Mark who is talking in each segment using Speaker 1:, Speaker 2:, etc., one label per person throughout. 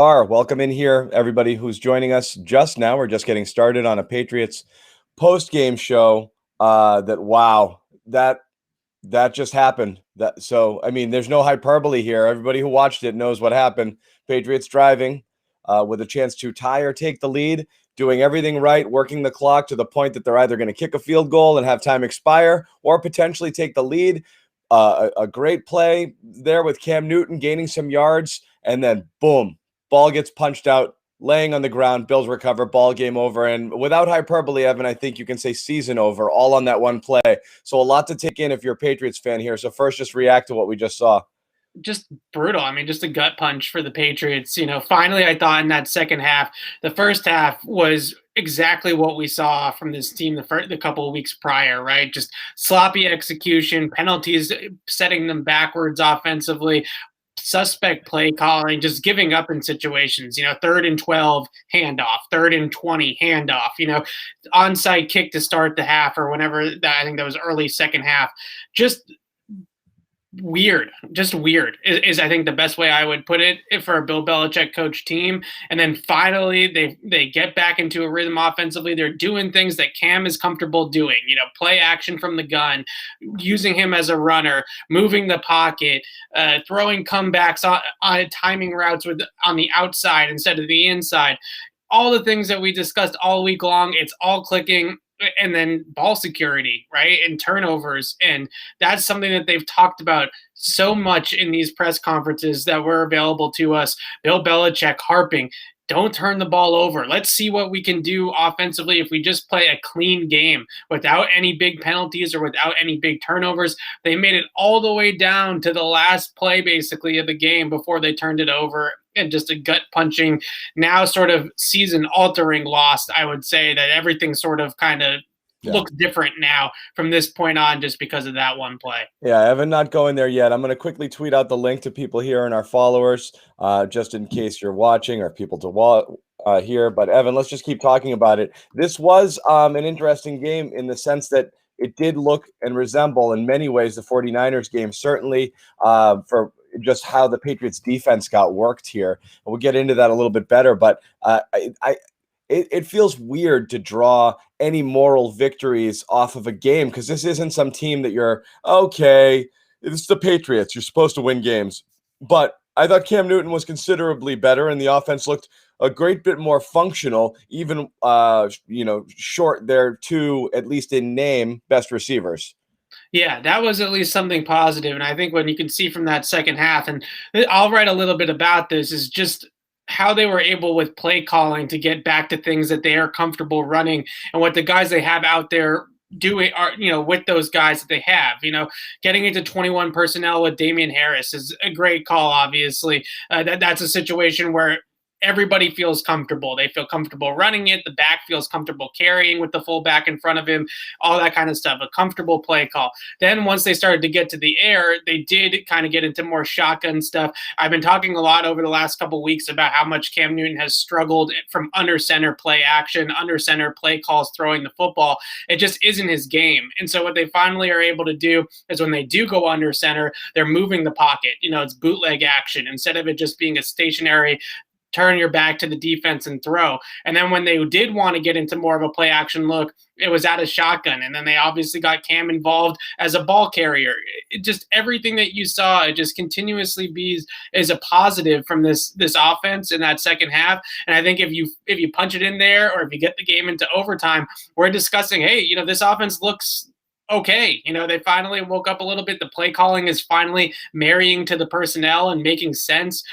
Speaker 1: Welcome in here, everybody who's joining us just now. We're just getting started on a Patriots post-game show. That just happened. There's no hyperbole here. Everybody who watched it knows what happened. Patriots driving with a chance to tie or take the lead, doing everything right, working the clock to the point that they're either going to kick a field goal and have time expire or potentially take the lead. A great play there with Cam Newton gaining some yards, and then boom. Ball gets punched out, laying on the ground. Bills recover, ball game over. And without hyperbole, Evan, I think you can say season over, all on that one play. So a lot to take in if you're a Patriots fan here. So first, just react to what we just saw.
Speaker 2: Just brutal. I mean, just a gut punch for the Patriots. Finally, I thought in that second half, the first half was exactly what we saw from this team the couple of weeks prior, right? Just sloppy execution, penalties setting them backwards offensively, suspect play calling, just giving up in situations, 3rd and 12 handoff, 3rd and 20 handoff, onside kick to start the half or whenever that, I think that was early second half. Just weird is I think the best way I would put it for a Bill Belichick coach team. And then finally they get back into a rhythm offensively. They're doing things that Cam is comfortable doing, play action from the gun, using him as a runner, moving the pocket, throwing comebacks on timing routes on the outside instead of the inside. All the things that we discussed all week long, it's all clicking. And then ball security, right? And turnovers. And that's something that they've talked about so much in these press conferences that were available to us. Bill Belichick harping, don't turn the ball over. Let's see what we can do offensively if we just play a clean game without any big penalties or without any big turnovers. They made it all the way down to the last play, basically, of the game before they turned it over. And just a gut-punching, now sort of season-altering loss, I would say, that everything sort of kind of looks different now from this point on just because of that one play.
Speaker 1: Yeah, Evan, not going there yet. I'm going to quickly tweet out the link to people here and our followers, just in case you're watching or people to hear. But Evan, let's just keep talking about it. This was an interesting game in the sense that it did look and resemble in many ways the 49ers game, certainly for just how the Patriots defense got worked here. We'll get into that a little bit better, but it feels weird to draw any moral victories off of a game because this isn't some team that you're, okay, it's the Patriots. You're supposed to win games. But I thought Cam Newton was considerably better, and the offense looked a great bit more functional, even, short their two, at least in name, best receivers.
Speaker 2: Yeah, that was at least something positive. And I think when you can see from that second half, and I'll write a little bit about this, is just how they were able with play calling to get back to things that they are comfortable running and what the guys they have out there doing are, with those guys that they have, getting into 21 personnel with Damian Harris is a great call. Obviously, that's a situation where everybody feels comfortable. They feel comfortable running it. The back feels comfortable carrying with the fullback in front of him, all that kind of stuff, a comfortable play call. Then once they started to get to the air, they did kind of get into more shotgun stuff. I've been talking a lot over the last couple of weeks about how much Cam Newton has struggled from under center play action, under center play calls, throwing the football. It just isn't his game. And so what they finally are able to do is when they do go under center, they're moving the pocket. It's bootleg action instead of it just being a stationary turn your back to the defense and throw. And then when they did want to get into more of a play action look, it was out of shotgun. And then they obviously got Cam involved as a ball carrier. It just everything that you saw, it just continuously is a positive from this offense in that second half. And I think if you punch it in there or if you get the game into overtime, we're discussing, hey, this offense looks okay. They finally woke up a little bit. The play calling is finally marrying to the personnel and making sense.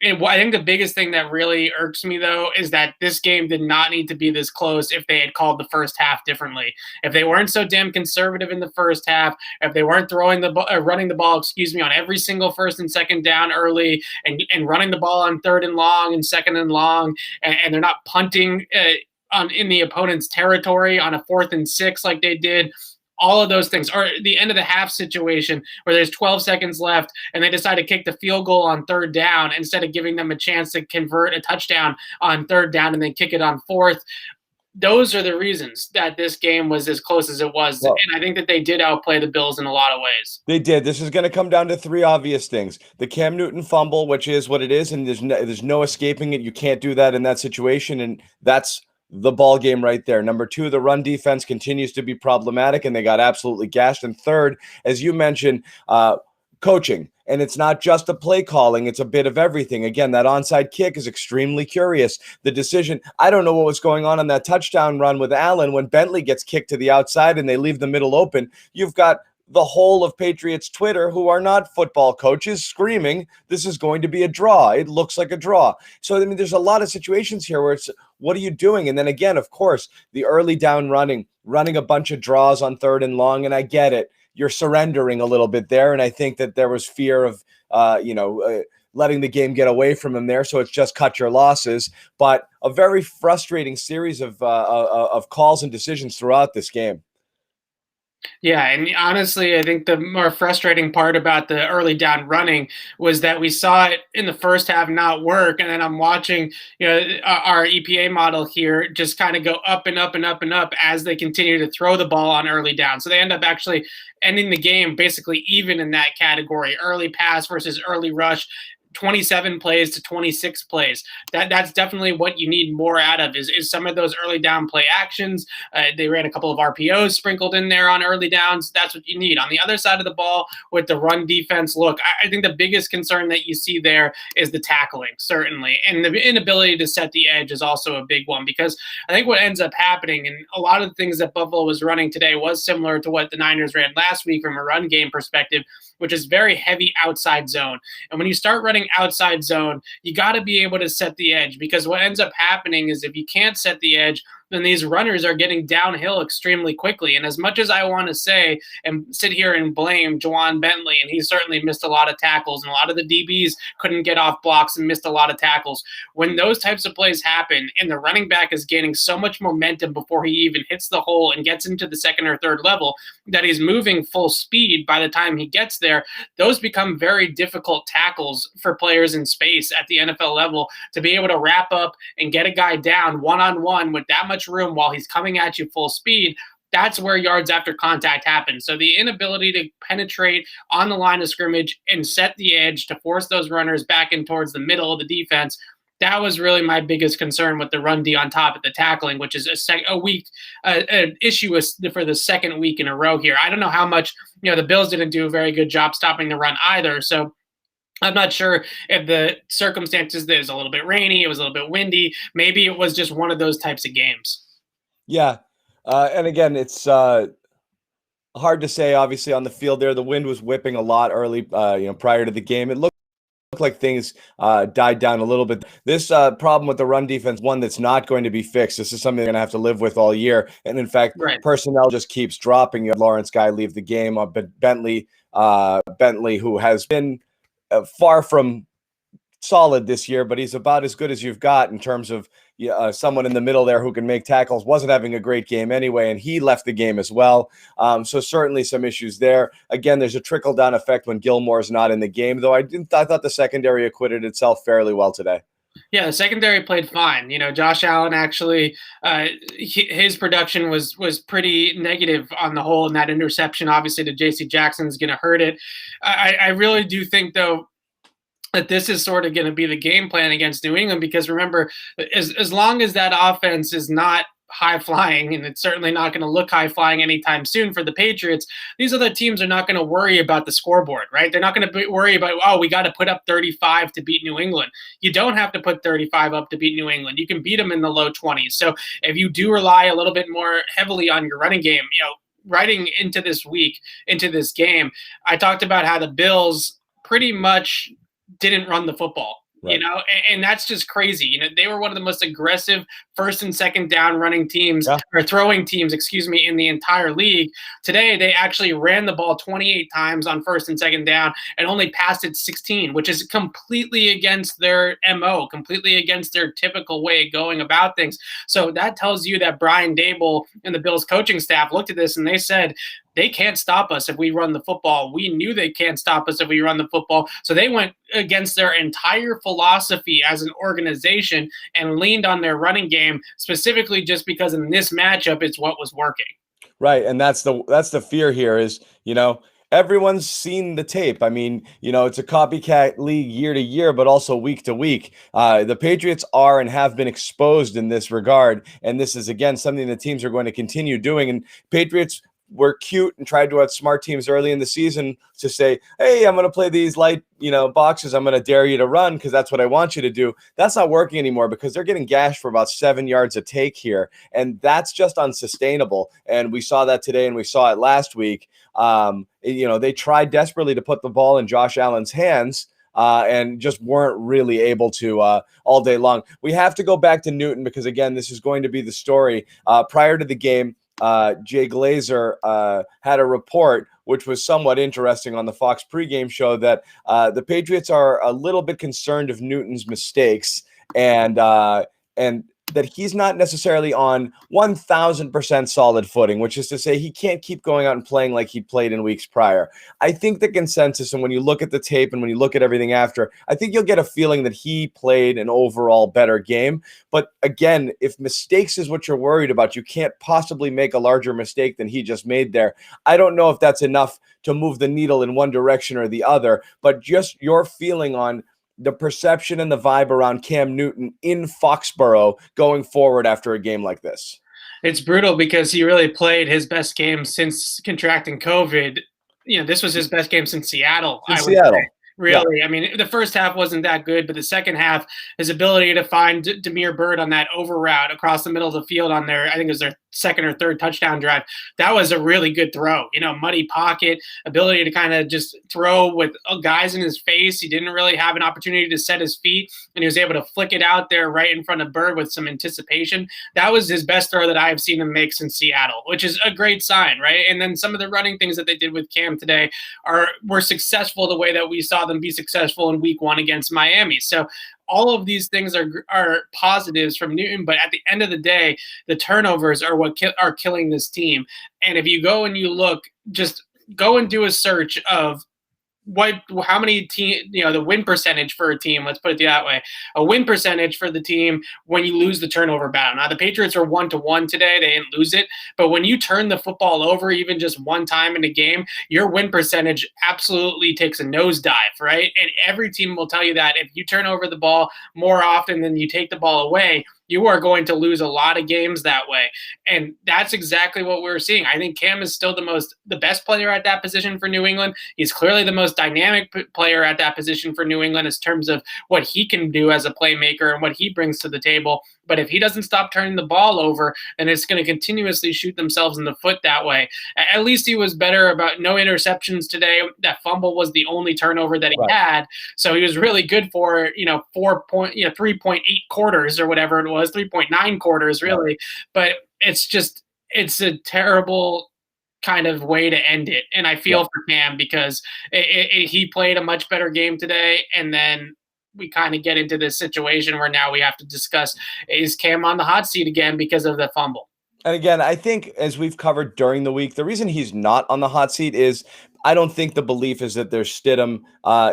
Speaker 2: And I think the biggest thing that really irks me, though, is that this game did not need to be this close if they had called the first half differently. If they weren't so damn conservative in the first half, if they weren't running the ball, on every single first and second down early and running the ball on third and long and second and long, and they're not punting in the opponent's territory on a 4th and 6 like they did, all of those things, or the end of the half situation where there's 12 seconds left and they decide to kick the field goal on third down instead of giving them a chance to convert a touchdown on third down and then kick it on fourth. those are the reasons that this game was as close as it was.
Speaker 1: Well,
Speaker 2: And I think that they did outplay the Bills in a lot of ways.
Speaker 1: they did. This is going to come down to three obvious things. The Cam Newton fumble, which is what it is, and there's no escaping it. You can't do that in that situation, and that's the ball game right there. Number two, the run defense continues to be problematic, and they got absolutely gashed. And third, as you mentioned, coaching. And it's not just the play calling, it's a bit of everything. Again, that onside kick is extremely curious. The decision, I don't know what was going on that touchdown run with Allen when Bentley gets kicked to the outside and they leave the middle open. You've got the whole of Patriots Twitter, who are not football coaches, screaming, this is going to be a draw. It looks like a draw. So, I mean, there's a lot of situations here where it's, what are you doing? And then again, of course, the early down running a bunch of draws on 3rd and long, and I get it. You're surrendering a little bit there, and I think that there was fear of, letting the game get away from him there. So it's just cut your losses. But a very frustrating series of calls and decisions throughout this game.
Speaker 2: Yeah, and honestly, I think the more frustrating part about the early down running was that we saw it in the first half not work, and then I'm watching, our EPA model here just kind of go up and up and up and up as they continue to throw the ball on early down. So they end up actually ending the game basically even in that category: early pass versus early rush. 27 plays to 26 plays. That's definitely what you need more out of is some of those early down play actions. They ran a couple of RPOs sprinkled in there on early downs. That's what you need. On the other side of the ball with the run defense, look, I think the biggest concern that you see there is the tackling, certainly. And the inability to set the edge is also a big one, because I think what ends up happening, and a lot of the things that Buffalo was running today was similar to what the Niners ran last week from a run game perspective, which is very heavy outside zone. And when you start running outside zone, you got to be able to set the edge, because what ends up happening is if you can't set the edge, then these runners are getting downhill extremely quickly. And as much as I want to say and sit here and blame Juwan Bentley, and he certainly missed a lot of tackles, and a lot of the DBs couldn't get off blocks and missed a lot of tackles, when those types of plays happen and the running back is gaining so much momentum before he even hits the hole and gets into the 2nd or 3rd level that he's moving full speed by the time he gets there, those become very difficult tackles for players in space at the NFL level to be able to wrap up and get a guy down one-on-one with that much room while he's coming at you full speed. That's where yards after contact happen. So the inability to penetrate on the line of scrimmage and set the edge to force those runners back in towards the middle of the defense, that was really my biggest concern with the run D on top of the tackling, which is an issue for the 2nd week in a row here. I don't know how much, the Bills didn't do a very good job stopping the run either. So I'm not sure if the circumstances, it was a little bit rainy, it was a little bit windy. Maybe it was just one of those types of games.
Speaker 1: Yeah. And again, it's hard to say, obviously, on the field there. The wind was whipping a lot early, prior to the game. It looked like things died down a little bit. This problem with the run defense, one that's not going to be fixed. This is something they're going to have to live with all year. And in fact,
Speaker 2: Right.
Speaker 1: Personnel just keeps dropping. You had Lawrence Guy leave the game. Bentley, who has been far from solid this year, but he's about as good as you've got in terms of someone in the middle there who can make tackles. Wasn't having a great game anyway, and he left the game as well. So certainly some issues there. Again, there's a trickle-down effect when Gilmore's not in the game, though I thought the secondary acquitted itself fairly well today.
Speaker 2: Yeah, the secondary played fine. Josh Allen actually, his production was pretty negative on the whole, and that interception, obviously, to J.C. Jackson is going to hurt it. I really do think, though, that this is sort of going to be the game plan against New England, because remember, as long as that offense is not high flying, and it's certainly not going to look high flying anytime soon for the Patriots, these other teams are not going to worry about the scoreboard, right? They're not going to worry about, we got to put up 35 to beat New England. You don't have to put 35 up to beat New England. You can beat them in the low 20s. So if you do rely a little bit more heavily on your running game, riding into this week, into this game, I talked about how the Bills pretty much didn't run the football. Right. And that's just crazy. They were one of the most aggressive 1st and 2nd down running teams, or throwing teams, in the entire league. Today, they actually ran the ball 28 times on 1st and 2nd down and only passed it 16, which is completely against their MO, completely against their typical way of going about things. So that tells you that Brian Daboll and the Bills coaching staff looked at this and they said, they can't stop us if we run the football. We knew they can't stop us if we run the football. So they went against their entire philosophy as an organization and leaned on their running game, specifically just because in this matchup, it's what was working.
Speaker 1: Right, and that's the fear here is, everyone's seen the tape. I mean, it's a copycat league year to year, but also week to week. The Patriots are and have been exposed in this regard, and this is again something the teams are going to continue doing. And Patriots were cute and tried to outsmart teams early in the season to say, hey, I'm going to play these light, boxes. I'm going to dare you to run because that's what I want you to do. That's not working anymore because they're getting gashed for about 7 yards a take here. And that's just unsustainable. And we saw that today and we saw it last week. They tried desperately to put the ball in Josh Allen's hands and just weren't really able to all day long. We have to go back to Newton because, again, this is going to be the story. Prior to the game, Jay Glazer had a report, which was somewhat interesting on the Fox pregame show, that the Patriots are a little bit concerned of Newton's mistakes and that he's not necessarily on 1,000% solid footing, which is to say he can't keep going out and playing like he played in weeks prior. I think the consensus, and when you look at the tape and when you look at everything after, I think you'll get a feeling that he played an overall better game. But again, if mistakes is what you're worried about, you can't possibly make a larger mistake than he just made there. I don't know if that's enough to move the needle in one direction or the other, but just your feeling on the perception and the vibe around Cam Newton in Foxborough going forward after a game like this.
Speaker 2: It's brutal because he really played his best game since contracting COVID. This was his best game since Seattle.
Speaker 1: Seattle.
Speaker 2: Really, yeah. I mean, the first half wasn't that good, but the second half, his ability to find Damiere Byrd on that over route across the middle of the field on I think it was their second or third touchdown drive, that was a really good throw. Muddy pocket, ability to kind of just throw with guys in his face. He didn't really have an opportunity to set his feet, and he was able to flick it out there right in front of Byrd with some anticipation. That was his best throw that I have seen him make since Seattle, which is a great sign, right? And then some of the running things that they did with Cam today were successful the way that we saw them be successful in week 1 against Miami. So all of these things are positives from Newton, but at the end of the day, the turnovers are what are killing this team. And if you go and you look, just go and do a search of how many the win percentage for a team, let's put it that way, a win percentage for the team when you lose the turnover battle. Now, the Patriots are 1-1 today. They didn't lose it. But when you turn the football over even just one time in a game, your win percentage absolutely takes a nosedive, right? And every team will tell you that if you turn over the ball more often than you take the ball away, you are going to lose a lot of games that way. And that's exactly what we're seeing. I think Cam is still the best player at that position for New England. He's clearly the most dynamic player at that position for New England in terms of what he can do as a playmaker and what he brings to the table. But if he doesn't stop turning the ball over, then it's going to continuously shoot themselves in the foot that way. At least he was better about no interceptions today. That fumble was the only turnover that he had. So he was really good for, 3.8 quarters or whatever it was, 3.9 quarters really. But it's a terrible kind of way to end it. And I feel for Cam because he played a much better game today. And then we kind of get into this situation where now we have to discuss, is Cam on the hot seat again because of the fumble?
Speaker 1: And again, I think as we've covered during the week, the reason he's not on the hot seat is I don't think the belief is that their Stidham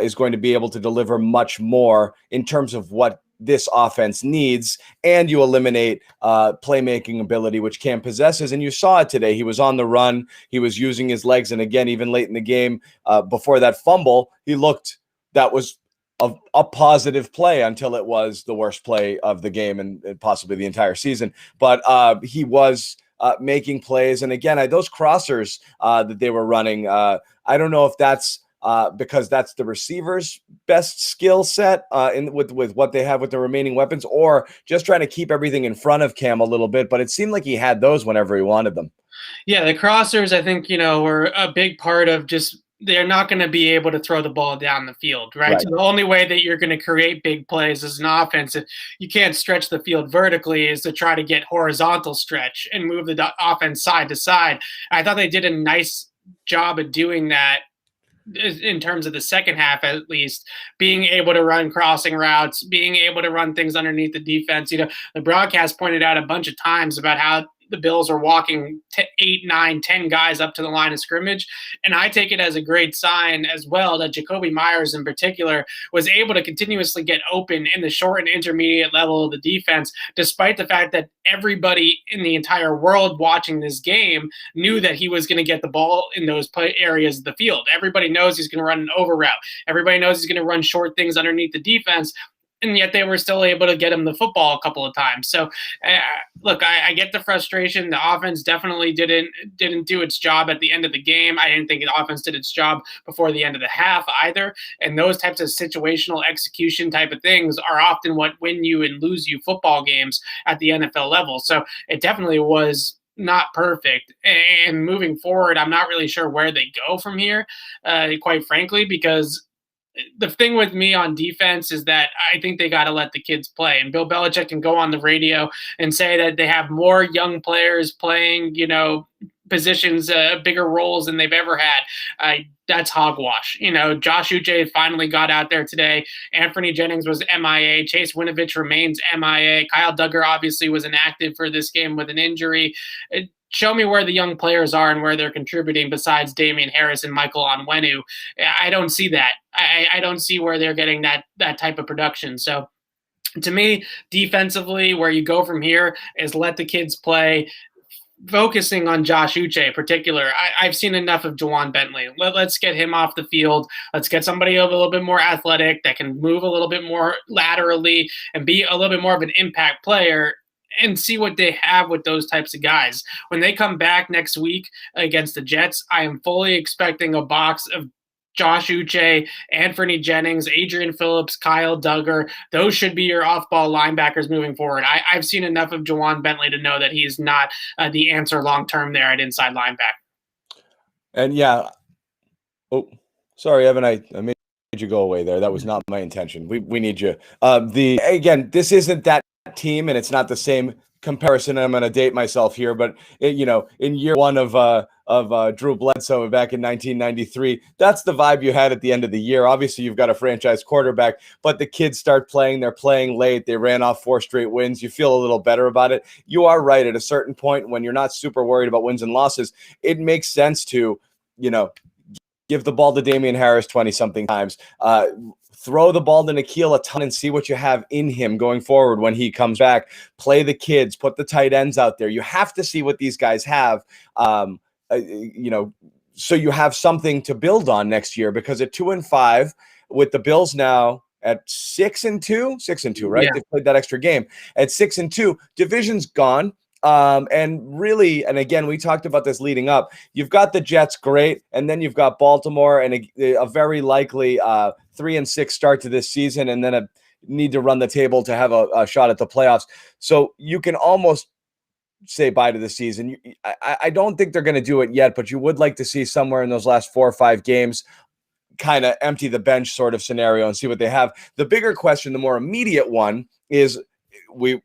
Speaker 1: is going to be able to deliver much more in terms of what this offense needs, and you eliminate playmaking ability, which Cam possesses. And you saw it today. He was on the run. He was using his legs. And again, even late in the game, before that fumble, that was a positive play until it was the worst play of the game and possibly the entire season. But he was making plays. And again, those crossers that they were running, I don't know if that's because that's the receiver's best skill set with what they have with the remaining weapons, or just trying to keep everything in front of Cam a little bit. But it seemed like he had those whenever he wanted them.
Speaker 2: Yeah, the crossers, I think, were a big part of just they're not going to be able to throw the ball down the field, right? So the only way that you're going to create big plays as an offense, if you can't stretch the field vertically, is to try to get horizontal stretch and move the offense side to side. I thought they did a nice job of doing that in terms of the second half, at least, being able to run crossing routes, being able to run things underneath the defense. The broadcast pointed out a bunch of times about how the Bills are walking 8, 9, 10 guys up to the line of scrimmage. And I take it as a great sign as well that Jacoby Myers in particular was able to continuously get open in the short and intermediate level of the defense, despite the fact that everybody in the entire world watching this game knew that he was going to get the ball in those areas of the field. Everybody knows he's going to run an over route. Everybody knows he's going to run short things underneath the defense. And yet they were still able to get him the football a couple of times. So, look, I get the frustration. The offense definitely didn't do its job at the end of the game. I didn't think the offense did its job before the end of the half either. And those types of situational execution type of things are often what win you and lose you football games at the NFL level. So it definitely was not perfect. And moving forward, I'm not really sure where they go from here, quite frankly, because the thing with me on defense is that I think they got to let the kids play. And Bill Belichick can go on the radio and say that they have more young players playing, positions, bigger roles than they've ever had. That's hogwash. Josh Uche finally got out there today. Anthony Jennings was MIA. Chase Winovich remains MIA. Kyle Duggar obviously was inactive for this game with an injury. Show me where the young players are and where they're contributing besides Damian Harris and Michael Onwenu. I don't see that. I don't see where they're getting that type of production. So to me, defensively, where you go from here is let the kids play, focusing on Josh Uche in particular. I've seen enough of Jawan Bentley. Let's get him off the field. Let's get somebody a little bit more athletic that can move a little bit more laterally and be a little bit more of an impact player, and see what they have with those types of guys. When they come back next week against the Jets, I am fully expecting a box of Josh Uche, Anthony Jennings, Adrian Phillips, Kyle Duggar. Those should be your off-ball linebackers moving forward. I've seen enough of Jawan Bentley to know that he's not the answer long-term there at inside linebacker.
Speaker 1: And yeah, sorry, Evan, I made you go away there. That was not my intention. We need you. Again, this isn't that team, and it's not the same comparison. I'm going to date myself here, but in year one of Drew Bledsoe back in 1993, that's the vibe you had at the end of the year. Obviously, you've got a franchise quarterback, but the kids start playing. They're playing late. They ran off 4 straight wins. You feel a little better about it. You are right. At a certain point, when you're not super worried about wins and losses, it makes sense to, give the ball to Damian Harris 20-something times. Throw the ball to N'Keal a ton and see what you have in him going forward when he comes back. Play the kids, put the tight ends out there. You have to see what these guys have, so you have something to build on next year, because at 2-5 with the Bills now at 6-2, right?
Speaker 2: Yeah.
Speaker 1: They played that extra game at 6-2. Division's gone. And really, and again, we talked about this leading up. You've got the Jets, great, and then you've got Baltimore and a very likely 3-6 start to this season, and then a need to run the table to have a shot at the playoffs. So you can almost say bye to the season. I don't think they're going to do it yet, but you would like to see somewhere in those last 4 or 5 games kind of empty the bench sort of scenario and see what they have. The bigger question, the more immediate one, is we've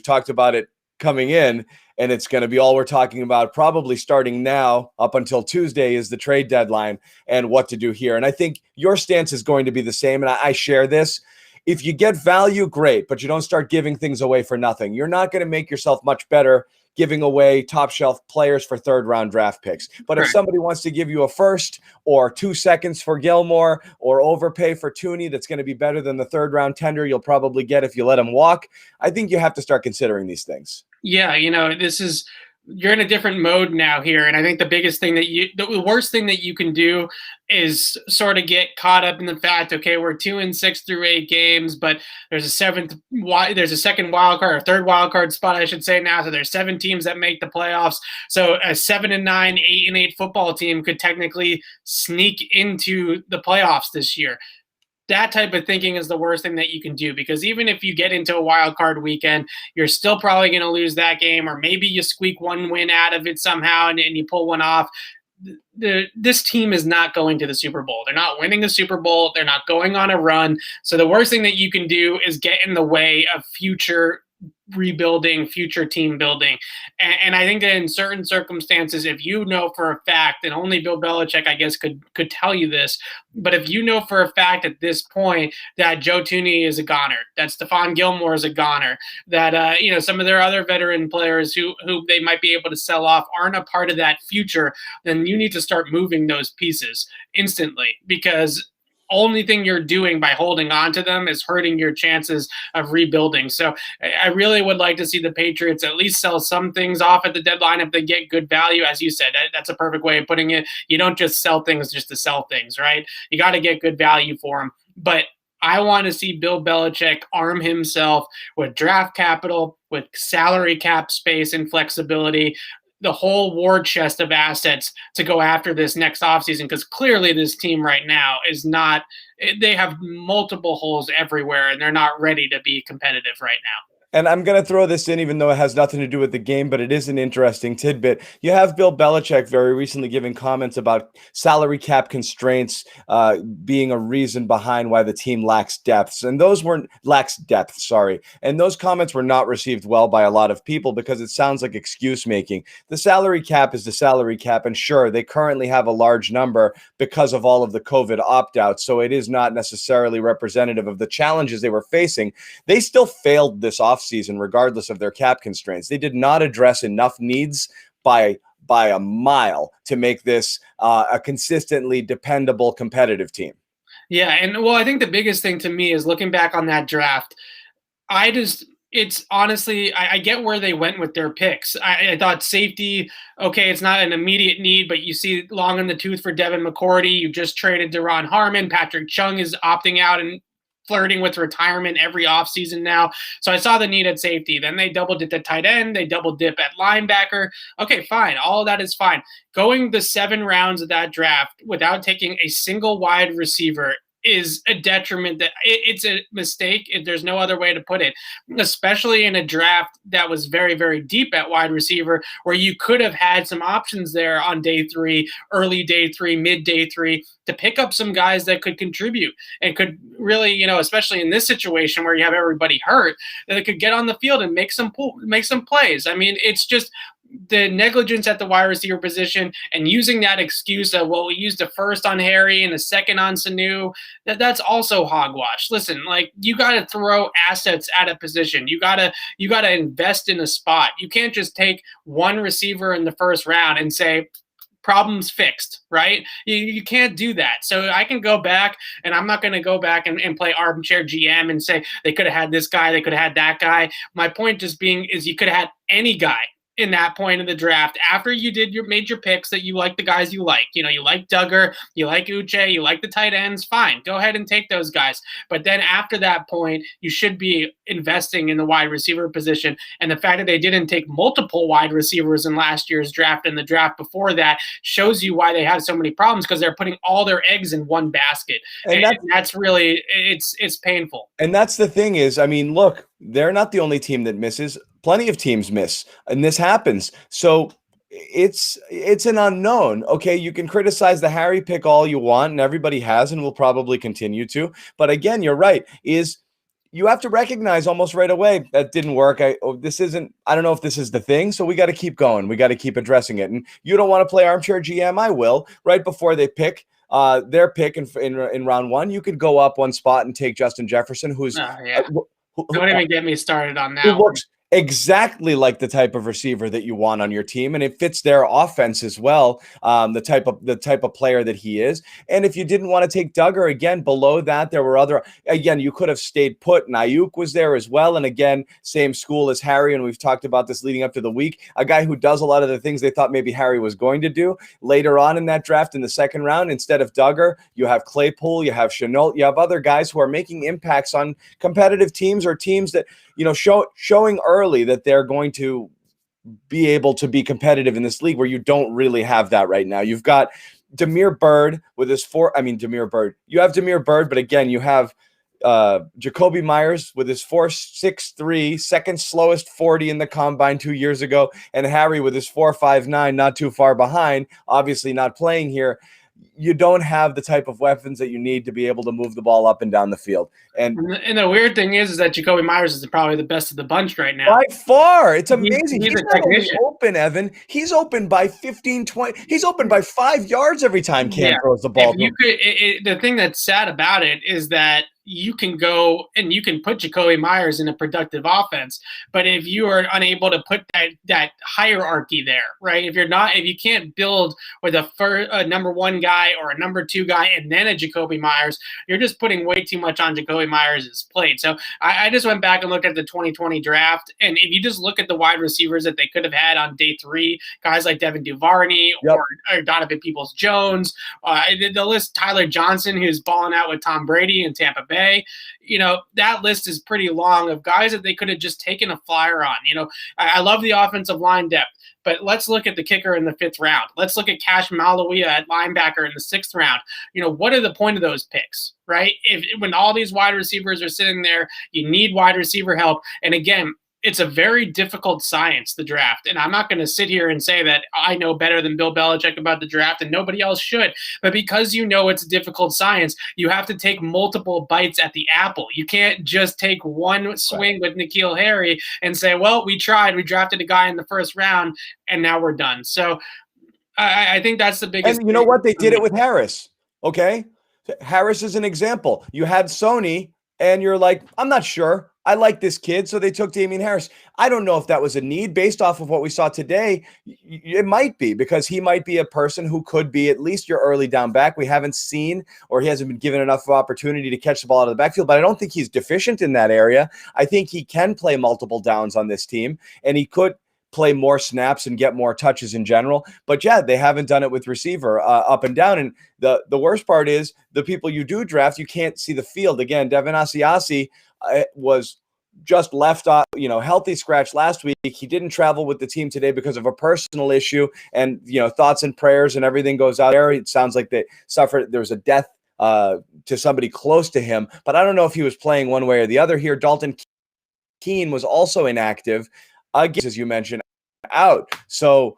Speaker 1: talked about it coming in, and it's going to be all we're talking about probably starting now up until Tuesday is the trade deadline and what to do here. And I think your stance is going to be the same, and I share this. If you get value, great, but you don't start giving things away for nothing. You're not going to make yourself much better giving away top shelf players for 3rd-round draft picks. But if somebody wants to give you a first or 2 seconds for Gilmore or overpay for Tooney, that's going to be better than the 3rd-round tender you'll probably get if you let him walk, I think you have to start considering these things.
Speaker 2: Yeah, you're in a different mode now here. And I think the worst thing that you can do is sort of get caught up in the fact, okay, we're 2-6 through 8 games, but there's a second wild card, or 3rd wild card spot, I should say now. So there's 7 teams that make the playoffs. So a 7-9, 8-8 football team could technically sneak into the playoffs this year. That type of thinking is the worst thing that you can do, because even if you get into a wild card weekend, you're still probably going to lose that game, or maybe you squeak one win out of it somehow and you pull one off. This team is not going to the Super Bowl. They're not winning the Super Bowl. They're not going on a run. So the worst thing that you can do is get in the way of future rebuilding, future team building. And I think that in certain circumstances, if you know for a fact, and only Bill Belichick, I guess, could tell you this, but if you know for a fact at this point that Joe Thuney is a goner, that Stephon Gilmore is a goner, that some of their other veteran players who they might be able to sell off aren't a part of that future, then you need to start moving those pieces instantly, because only thing you're doing by holding on to them is hurting your chances of rebuilding. So I really would like to see the Patriots at least sell some things off at the deadline if they get good value. As you said, that's a perfect way of putting it. You don't just sell things just to sell things, right? You got to get good value for them. But I want to see Bill Belichick arm himself with draft capital, with salary cap space and flexibility, the whole war chest of assets to go after this next offseason, because clearly this team right now is not – they have multiple holes everywhere, and they're not ready to be competitive right now.
Speaker 1: And I'm going to throw this in, even though it has nothing to do with the game, but it is an interesting tidbit. You have Bill Belichick very recently giving comments about salary cap constraints being a reason behind why the team lacks depth. And those And those comments were not received well by a lot of people because it sounds like excuse making. The salary cap is the salary cap. And sure, they currently have a large number because of all of the COVID opt-outs. So it is not necessarily representative of the challenges they were facing. They still failed this offseason regardless of their cap constraints. They did not address enough needs by a mile to make this a consistently dependable, competitive team.
Speaker 2: Yeah, and well, I think the biggest thing to me is looking back on that draft, it's honestly, I get where they went with their picks. I thought safety, okay, it's not an immediate need, but you see long in the tooth for Devin McCourty. You just traded Deron Harmon. Patrick Chung is opting out and flirting with retirement every offseason now. So I saw the need at safety. Then they double dip at tight end. They double dip at linebacker. Okay, fine. All of that is fine. Going the 7 rounds of that draft without taking a single wide receiver is a detriment. That it's a mistake. There's no other way to put it, especially in a draft that was very, very deep at wide receiver, where you could have had some options there on day 3, early day 3, mid day 3, to pick up some guys that could contribute and could really, especially in this situation where you have everybody hurt, that they could get on the field and make some plays. I mean, it's just the negligence at the wide receiver position, and using that excuse of, well, we used a first on Harry and a second on Sanu, that's also hogwash. Listen, like, you got to throw assets at a position. You got to invest in a spot. You can't just take one receiver in the first round and say, problems fixed, right? You can't do that. So I can go back, and I'm not going to go back and play armchair GM and say they could have had this guy, they could have had that guy. My point just being is you could have had any guy in that point of the draft after you made your picks that you like the guys you like. You like Duggar, you like Uche, you like the tight ends, fine. Go ahead and take those guys. But then after that point, you should be investing in the wide receiver position. And the fact that they didn't take multiple wide receivers in last year's draft and the draft before that shows you why they have so many problems, because they're putting all their eggs in one basket. And that's really, it's painful.
Speaker 1: And that's the thing is, I mean, look, they're not the only team that misses. Plenty of teams miss, and this happens. So it's an unknown. Okay, you can criticize the Harry pick all you want, and everybody has and will probably continue to. But again, you're right, is you have to recognize almost right away that didn't work. I don't know if this is the thing, so we got to keep going. We got to keep addressing it. And you don't want to play armchair GM, I will. Right before they pick their pick in round 1, you could go up one spot and take Justin Jefferson, who's
Speaker 2: don't even get me started on that.
Speaker 1: Who looks exactly like the type of receiver that you want on your team, and it fits their offense as well. The type of player that he is. And if you didn't want to take Duggar, again, below that, there were other. Again, you could have stayed put. And Ayuk was there as well, and again, same school as Harry. And we've talked about this leading up to the week. A guy who does a lot of the things they thought maybe Harry was going to do later on in that draft in the second round. Instead of Duggar, you have Claypool, you have Chenault, you have other guys who are making impacts on competitive teams or teams that showing early that they're going to be able to be competitive in this league, where you don't really have that right now. You've got Damiere Byrd with his Damiere Byrd. You have Damiere Byrd, but again, you have Jacoby Myers with his 4.63, second slowest 40 in the combine 2 years ago, and Harry with his 4.59, not too far behind, obviously not playing here. you don't have the type of weapons that you need to be able to move the ball up and down the field. And
Speaker 2: the weird thing is that Jacoby Myers is probably the best of the bunch right now.
Speaker 1: By far. It's amazing.
Speaker 2: He's
Speaker 1: He's
Speaker 2: a
Speaker 1: not only
Speaker 2: technician.
Speaker 1: open, Evan. He's open by 15, 20. He's open by 5 yards every time Cam throws the ball.
Speaker 2: If you could, the thing that's sad about it is that you can go and you can put Jacoby Myers in a productive offense, but if you are unable to put that hierarchy there, right? If you can't build with a number one guy or a number two guy and then a Jacoby Myers, you're just putting way too much on Jacoby Myers' plate. So I just went back and looked at the 2020 draft, and if you just look at the wide receivers that they could have had on day 3, guys like Devin Duvernay or Donovan Peoples-Jones, the list, Tyler Johnson, who's balling out with Tom Brady in Tampa Bay. That list is pretty long of guys that they could have just taken a flyer on. I love the offensive line depth, but let's look at the kicker in the 5th round. Let's look at Cash Malawia at linebacker in the 6th round. What are the point of those picks, right? When all these wide receivers are sitting there, you need wide receiver help. And again, it's a very difficult science, the draft. And I'm not going to sit here and say that I know better than Bill Belichick about the draft, and nobody else should. But because it's a difficult science, you have to take multiple bites at the apple. You can't just take one swing with N'Keal Harry and say, well, we tried. We drafted a guy in the 1st round, and now we're done. So I think that's the biggest.
Speaker 1: And you know what? They did it with Harris, okay? Harris is an example. You had Sony, and you're like, I'm not sure. I like this kid, so they took Damian Harris. I don't know if that was a need based off of what we saw today. It might be, because he might be a person who could be at least your early down back. We haven't seen, or he hasn't been given enough opportunity to catch the ball out of the backfield, but I don't think he's deficient in that area. I think he can play multiple downs on this team, and he could play more snaps and get more touches in general. But yeah, they haven't done it with receiver up and down. And the worst part is the people you do draft, you can't see the field. Again, Devin Asiasi was just left off, healthy scratch last week. He didn't travel with the team today because of a personal issue, and, thoughts and prayers and everything goes out there. It sounds like they suffered. There was a death to somebody close to him, but I don't know if he was playing one way or the other here. Dalton Keene was also inactive, again, as you mentioned, out. So,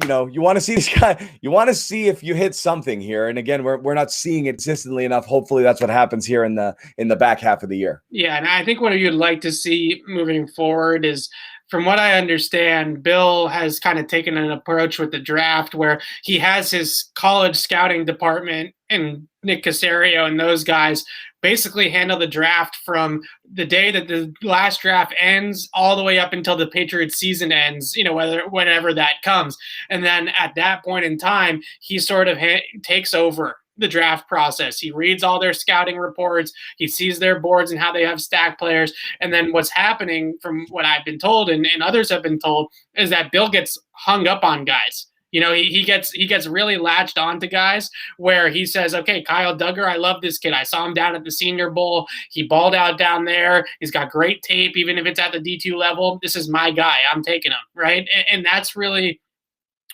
Speaker 1: you want to see this guy. You want to see if you hit something here. And again, we're not seeing it consistently enough. Hopefully, that's what happens here in the back half of the year.
Speaker 2: Yeah, and I think what you'd like to see moving forward is, from what I understand, Bill has kind of taken an approach with the draft where he has his college scouting department and Nick Caserio and those guys basically handle the draft from the day that the last draft ends all the way up until the Patriots season ends, whenever that comes. And then at that point in time, he sort of takes over the draft process. He reads all their scouting reports. He sees their boards and how they have stack players. And then what's happening, from what I've been told and others have been told, is that Bill gets hung up on guys. He gets really latched onto guys where he says, okay, Kyle Duggar, I love this kid. I saw him down at the Senior Bowl. He balled out down there. He's got great tape, even if it's at the D2 level. This is my guy. I'm taking him, right? And that's really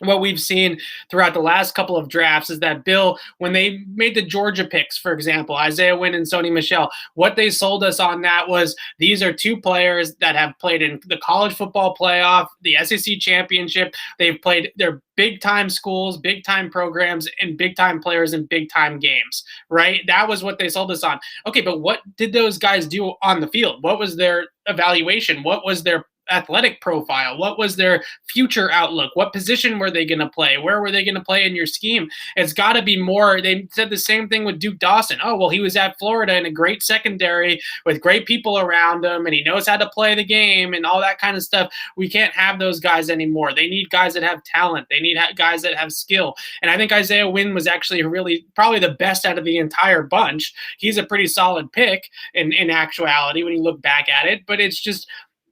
Speaker 2: what we've seen throughout the last couple of drafts, is that Bill, when they made the Georgia picks, for example, Isaiah Wynn and Sony Michel, what they sold us on that was, these are 2 players that have played in the college football playoff, the SEC championship. They've played their big-time schools, big-time programs, and big-time players in big-time games, right? That was what they sold us on. Okay, but what did those guys do on the field? What was their evaluation? What was their athletic profile? What was their future outlook? What position were they going to play? Where were they going to play in your scheme? It's got to be more. They said the same thing with Duke Dawson. Oh, well, he was at Florida in a great secondary with great people around him, and he knows how to play the game and all that kind of stuff. We can't have those guys anymore. They need guys that have talent. They need guys that have skill. And I think Isaiah Wynn was actually really probably the best out of the entire bunch. He's a pretty solid pick in actuality when you look back at it, but it's just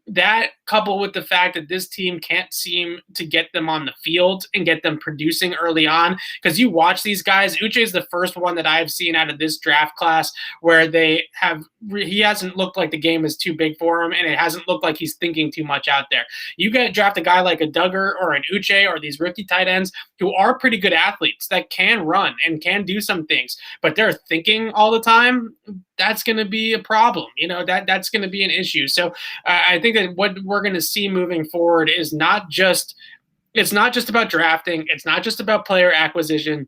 Speaker 2: that, coupled with the fact that this team can't seem to get them on the field and get them producing early on. Because you watch these guys, Uche is the first one that I've seen out of this draft class where he hasn't looked like the game is too big for him, and it hasn't looked like he's thinking too much out there. You draft a guy like a Duggar or an Uche or these rookie tight ends who are pretty good athletes that can run and can do some things, but they're thinking all the time. That's going to be a problem. That's going to be an issue. So I think that what we're going to see moving forward is it's not just about drafting. It's not just about player acquisition.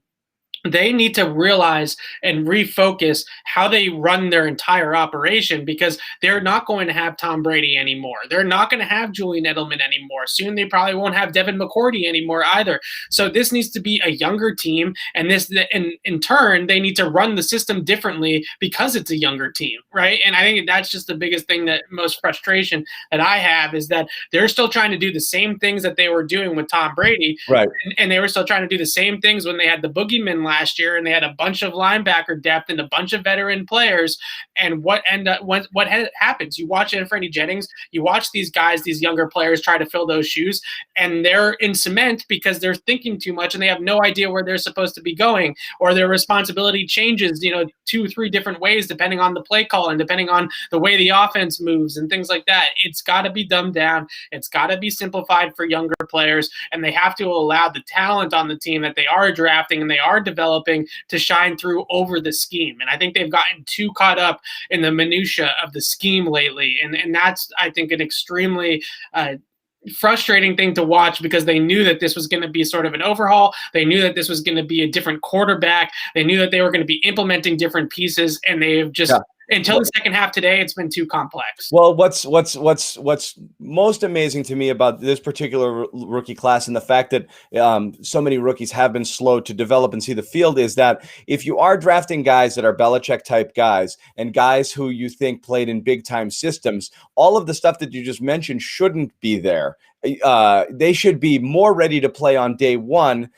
Speaker 2: they need to realize and refocus how they run their entire operation, because they're not going to have Tom Brady anymore. They're not going to have Julian Edelman anymore. Soon they probably won't have Devin McCourty anymore either. So this needs to be a younger team, and in turn they need to run the system differently because it's a younger team, right? And I think that's just the biggest thing, that most frustration that I have, is that they're still trying to do the same things that they were doing with Tom Brady,
Speaker 1: Right.
Speaker 2: and they were still trying to do the same things when they had the boogeyman last year, and they had a bunch of linebacker depth and a bunch of veteran players. And what happens? You watch Anfernee Jennings, you watch these guys, these younger players try to fill those shoes, and they're in cement because they're thinking too much and they have no idea where they're supposed to be going, or their responsibility changes, 2-3 different ways depending on the play call and depending on the way the offense moves and things like that. It's got to be dumbed down. It's got to be simplified for younger players, and they have to allow the talent on the team that they are drafting and they are developing to shine through over the scheme. And I think they've gotten too caught up in the minutia of the scheme lately, and that's, I think, an extremely frustrating thing to watch, because they knew that this was going to be sort of an overhaul. They knew that this was going to be a different quarterback. They knew that they were going to be implementing different pieces, and they've just until the second half today, it's been too complex.
Speaker 1: Well, what's most amazing to me about this particular rookie class, and the fact that so many rookies have been slow to develop and see the field, is that if you are drafting guys that are Belichick type guys and guys who you think played in big time systems, all of the stuff that you just mentioned shouldn't be there. They should be more ready to play on day one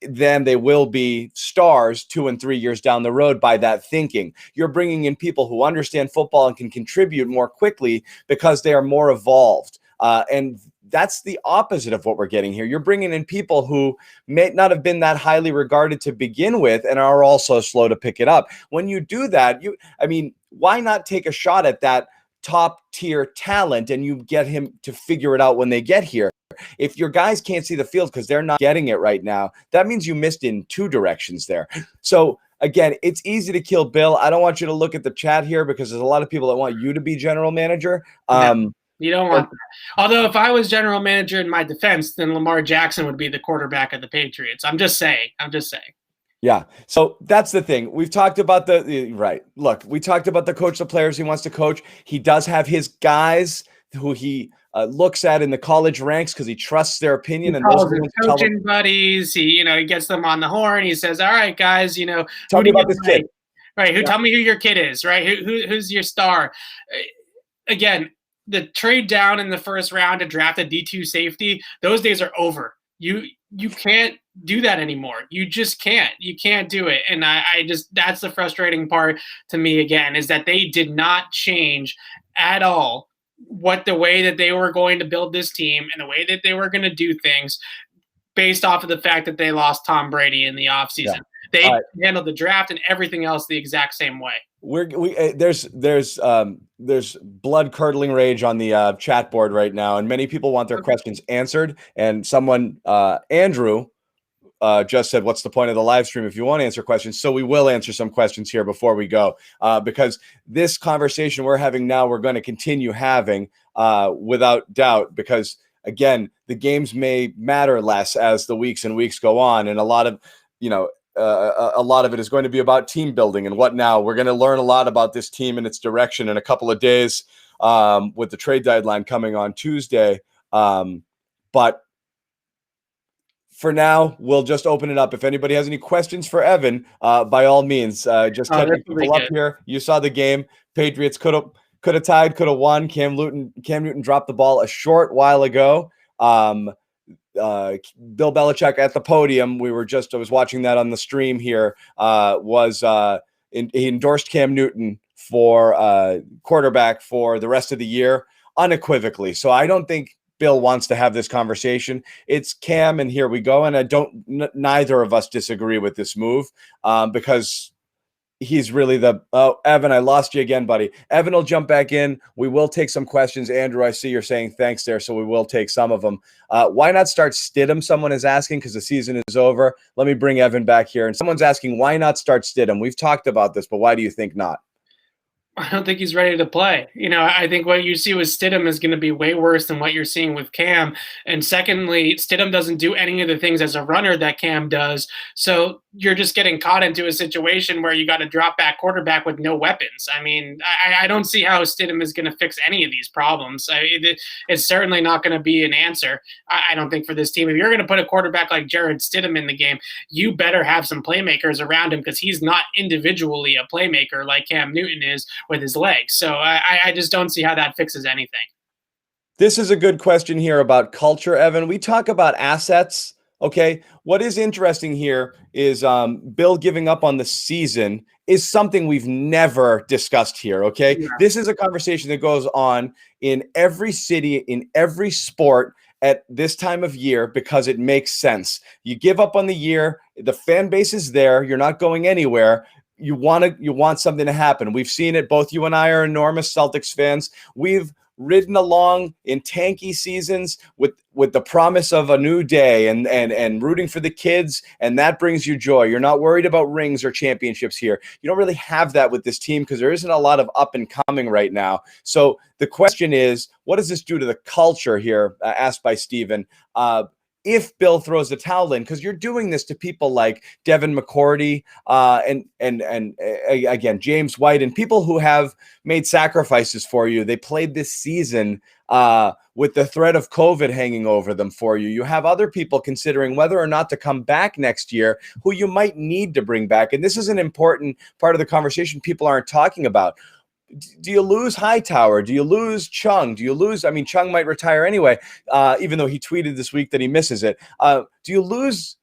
Speaker 1: than they will be stars 2 and 3 years down the road by that thinking. You're bringing in people who understand football and can contribute more quickly because they are more evolved. And that's the opposite of what we're getting here. You're bringing in people who may not have been that highly regarded to begin with and are also slow to pick it up. When you do that, why not take a shot at that top tier talent and you get him to figure it out when they get here? If your guys can't see the field because they're not getting it right now, that means you missed in 2 directions there. So again, it's easy to kill Bill. I don't want you to look at the chat here because there's a lot of people that want you to be general manager.
Speaker 2: No, you don't want that. Although if I was general manager, in my defense, then Lamar Jackson would be the quarterback of the Patriots. I'm just saying.
Speaker 1: Yeah. So that's the thing. We've talked about we talked about the coach, the players he wants to coach. He does have his guys who he looks at in the college ranks because he trusts their opinion.
Speaker 2: And those coaching buddies, he gets them on the horn. He says, "All right, guys,
Speaker 1: tell me about this kid."
Speaker 2: Right? Tell me who your kid is? Right? Who's your star? Again, the trade down in the first round to draft a D2 safety, those days are over. You can't do that anymore. You just can't. You can't do it. And I just, that's the frustrating part to me, again, is that they did not change at all the way that they were going to build this team and the way that they were going to do things based off of the fact that they lost Tom Brady in the offseason. Yeah. They handled the draft and everything else the exact same way.
Speaker 1: There's blood curdling rage on the chat board right now, and many people want their questions answered. And someone, Andrew, just said, "What's the point of the live stream if you want to answer questions?" So we will answer some questions here before we go, because this conversation we're having now, we're going to continue having without doubt, because again, the games may matter less as the weeks and weeks go on, and a lot of it is going to be about team building and what now. We're going to learn a lot about this team and its direction in a couple of days with the trade deadline coming on Tuesday. But for now, we'll just open it up. If anybody has any questions for Evan, by all means, just catch people up here. You saw the game. Patriots could have tied, could have won. Cam Newton dropped the ball a short while ago. Bill Belichick at the podium. I was watching that on the stream here. He endorsed Cam Newton for quarterback for the rest of the year unequivocally. So I don't think Bill wants to have this conversation. It's Cam, and here we go. And neither of us disagree with this move because he's really Evan, I lost you again, buddy. Evan will jump back in. We will take some questions. Andrew, I see you're saying thanks there, so we will take some of them. Why not start Stidham? Someone is asking because the season is over. Let me bring Evan back here. And someone's asking, why not start Stidham? We've talked about this, but why do you think not?
Speaker 2: I don't think he's ready to play. I think what you see with Stidham is going to be way worse than what you're seeing with Cam. And secondly, Stidham doesn't do any of the things as a runner that Cam does. So you're just getting caught into a situation where you got a drop back quarterback with no weapons. I mean, I don't see how Stidham is going to fix any of these problems. It's certainly not going to be an answer. I don't think for this team. If you're going to put a quarterback like Jared Stidham in the game, you better have some playmakers around him, because he's not individually a playmaker like Cam Newton is with his legs. So I just don't see how that fixes anything.
Speaker 1: This is a good question here about culture, Evan. We talk about assets. Okay, what is interesting here is Bill giving up on the season is something we've never discussed here. Okay,
Speaker 2: Yeah.
Speaker 1: This is a conversation that goes on in every city, in every sport at this time of year, because it makes sense. You give up on the year, the fan base is there, you're not going anywhere. You want something to happen. We've seen it. Both you and I are enormous Celtics fans. We've ridden along in tanky seasons with the promise of a new day and rooting for the kids, and that brings you joy. You're not worried about rings or championships here. You don't really have that with this team because there isn't a lot of up and coming right now. So the question is, what does this do to the culture here? Asked by Steven. If Bill throws the towel in, because you're doing this to people like Devin McCourty and again, James White, and people who have made sacrifices for you. They played this season with the threat of COVID hanging over them for you. You have other people considering whether or not to come back next year who you might need to bring back. And this is an important part of the conversation people aren't talking about. Do you lose Hightower? Do you lose Chung? Do you lose? I mean, Chung might retire anyway, even though he tweeted this week that he misses it. Do you lose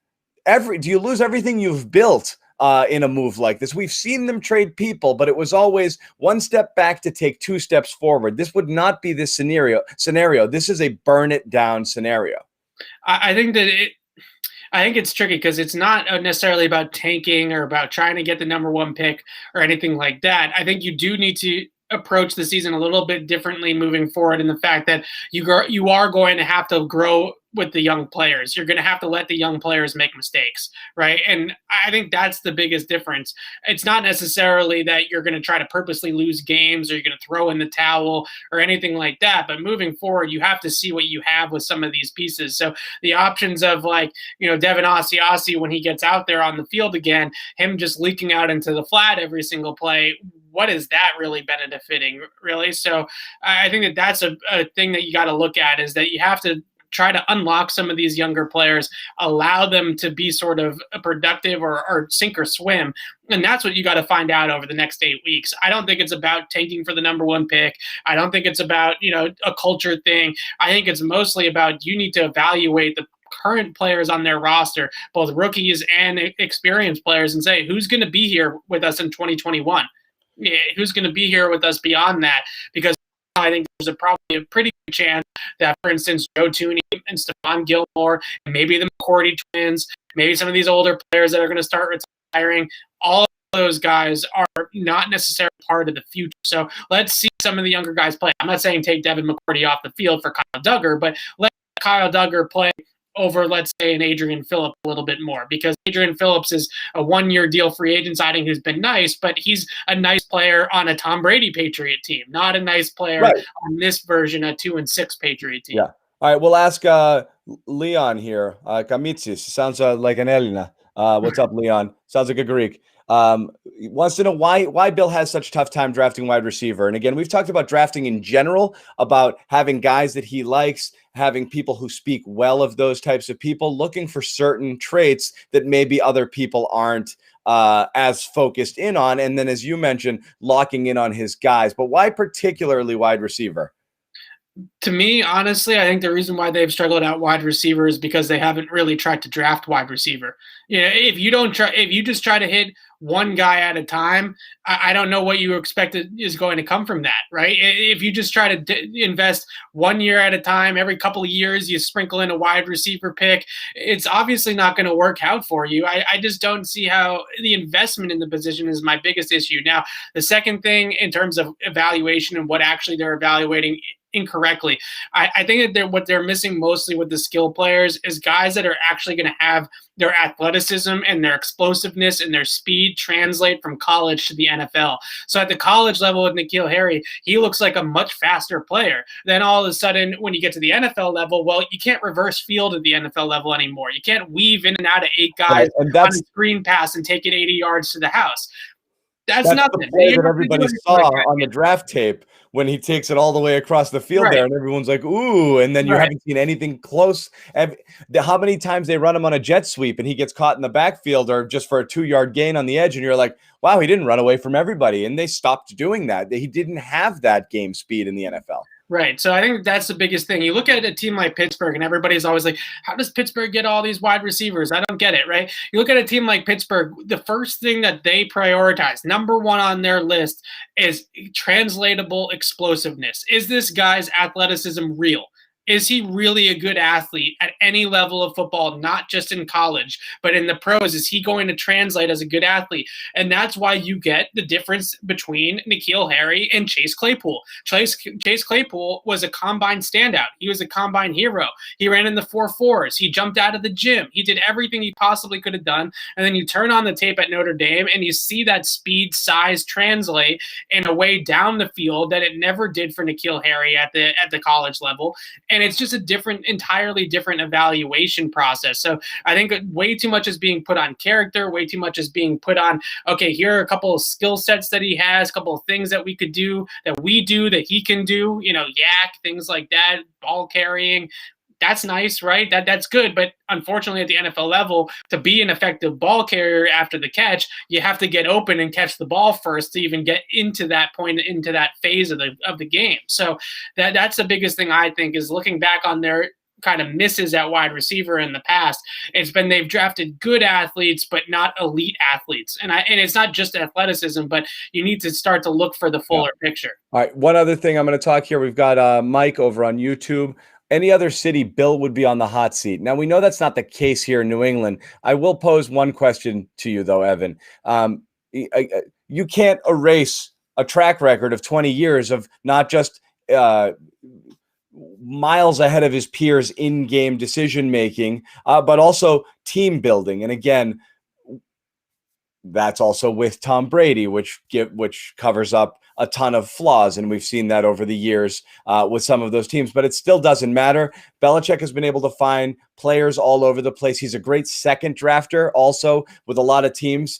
Speaker 1: everything you've built in a move like this? We've seen them trade people, but it was always one step back to take two steps forward. This would not be this scenario. This is a burn it down scenario.
Speaker 2: I think it's tricky because it's not necessarily about tanking or about trying to get the number one pick or anything like that. I think you do need to approach the season a little bit differently moving forward, in the fact that you are going to have to grow with the young players. You're going to have to let the young players make mistakes, right? And I think that's the biggest difference. It's not necessarily that you're going to try to purposely lose games or you're going to throw in the towel or anything like that. But moving forward, you have to see what you have with some of these pieces. So the options of, like, Devin Asiasi, when he gets out there on the field again, him just leaking out into the flat every single play, what is that really benefiting, really? So I think that's a thing that you got to look at, is that you have to try to unlock some of these younger players, allow them to be sort of productive or sink or swim. And that's what you got to find out over the next 8 weeks. I don't think it's about tanking for the number one pick. I don't think it's about, a culture thing. I think it's mostly about, you need to evaluate the current players on their roster, both rookies and experienced players, and say, who's going to be here with us in 2021? Who's going to be here with us beyond that? Because I think there's probably a pretty good chance that, for instance, Joe Tooney and Stephon Gilmore, and maybe the McCourty twins, maybe some of these older players that are going to start retiring, all of those guys are not necessarily part of the future. So let's see some of the younger guys play. I'm not saying take Devin McCourty off the field for Kyle Duggar, but let Kyle Duggar play over, let's say, an Adrian Phillips a little bit more, because Adrian Phillips is a one-year deal free agent signing who's been nice, but he's a nice player on a Tom Brady Patriot team, not a nice player on this version, a 2-6 Patriot team.
Speaker 1: Yeah. All right, we'll ask Leon here. Kamitsis, sounds like an Elena. What's up, Leon? Sounds like a Greek. Wants to know why Bill has such a tough time drafting wide receiver. And again, we've talked about drafting in general, about having guys that he likes, having people who speak well of those types of people, looking for certain traits that maybe other people aren't as focused in on. And then, as you mentioned, locking in on his guys. But why particularly wide receiver?
Speaker 2: To me, honestly, I think the reason why they've struggled at wide receiver is because they haven't really tried to draft wide receiver. If you just try to hit one guy at a time, I don't know what you expect is going to come from that, right? If you just try to invest 1 year at a time, every couple of years you sprinkle in a wide receiver pick, it's obviously not going to work out for you. I just don't see how the investment in the position is my biggest issue. Now, the second thing in terms of evaluation and what actually they're evaluating incorrectly. I think that what they're missing mostly with the skill players is guys that are actually going to have their athleticism and their explosiveness and their speed translate from college to the NFL. So at the college level with N'Keal Harry, he looks like a much faster player. Then all of a sudden, when you get to the NFL level, well, you can't reverse field at the NFL level anymore. You can't weave in and out of 8 guys on a screen pass and take it 80 yards to the house. That's nothing.
Speaker 1: The play that everybody saw on the draft tape when he takes it all the way across the field there, and everyone's like, ooh, and then you haven't seen anything close. How many times they run him on a jet sweep and he gets caught in the backfield or just for a 2-yard gain on the edge, and you're like, wow, he didn't run away from everybody. And they stopped doing that. He didn't have that game speed in the NFL.
Speaker 2: Right. So I think that's the biggest thing. You look at a team like Pittsburgh, and everybody's always like, how does Pittsburgh get all these wide receivers? I don't get it, right? You look at a team like Pittsburgh, the first thing that they prioritize, number one on their list, is translatable explosiveness. Is this guy's athleticism real? Is he really a good athlete at any level of football, not just in college, but in the pros? Is he going to translate as a good athlete? And that's why you get the difference between N'Keal Harry and Chase Claypool. Chase Claypool was a combine standout. He was a combine hero. He ran in the 4.4s. He jumped out of the gym. He did everything he possibly could have done. And then you turn on the tape at Notre Dame and you see that speed, size translate in a way down the field that it never did for N'Keal Harry at the college level. And it's just a entirely different evaluation process. So I think way too much is being put on character, way too much is being put on, okay, here are a couple of skill sets that he has, a couple of things that we could do, that we do, that he can do, yak, things like that, ball carrying. That's nice, right? That's good. But unfortunately, at the NFL level, to be an effective ball carrier after the catch, you have to get open and catch the ball first to even get into that point, into that phase of the game. So that's the biggest thing I think is looking back on their kind of misses at wide receiver in the past. It's been they've drafted good athletes, but not elite athletes. And it's not just athleticism, but you need to start to look for the fuller picture.
Speaker 1: All right. One other thing I'm going to talk here. We've got Mike over on YouTube. Any other city, Bill would be on the hot seat. Now, we know that's not the case here in New England. I will pose one question to you, though, Evan. You can't erase a track record of 20 years of not just miles ahead of his peers in-game decision-making, but also team building. And again, that's also with Tom Brady, which covers up a ton of flaws, and we've seen that over the years with some of those teams, but it still doesn't matter. Belichick has been able to find players all over the place. He's a great second drafter also with a lot of teams.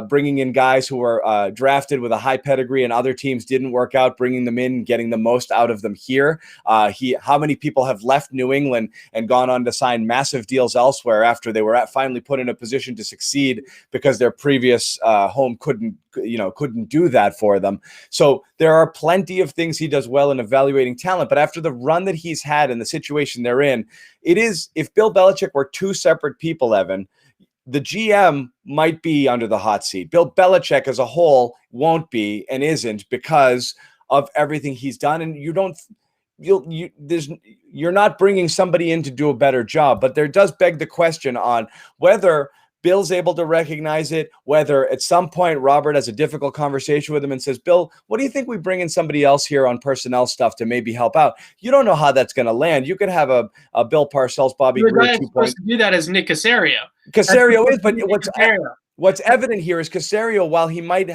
Speaker 1: Bringing in guys who were drafted with a high pedigree and other teams didn't work out, bringing them in, getting the most out of them here. How many people have left New England and gone on to sign massive deals elsewhere after they were finally put in a position to succeed because their previous home couldn't do that for them. So there are plenty of things he does well in evaluating talent, but after the run that he's had and the situation they're in, if Bill Belichick were two separate people, Evan, the GM might be under the hot seat. Bill Belichick as a whole won't be and isn't because of everything he's done. And you're not bringing somebody in to do a better job, but there does beg the question on whether Bill's able to recognize it, whether at some point Robert has a difficult conversation with him and says, Bill, what do you think we bring in somebody else here on personnel stuff to maybe help out? You don't know how that's going to land. You could have a Bill Parcells, Bobby Greer.
Speaker 2: Supposed to do that as Nick Caserio.
Speaker 1: Caserio is, but what's evident here is Caserio, while he might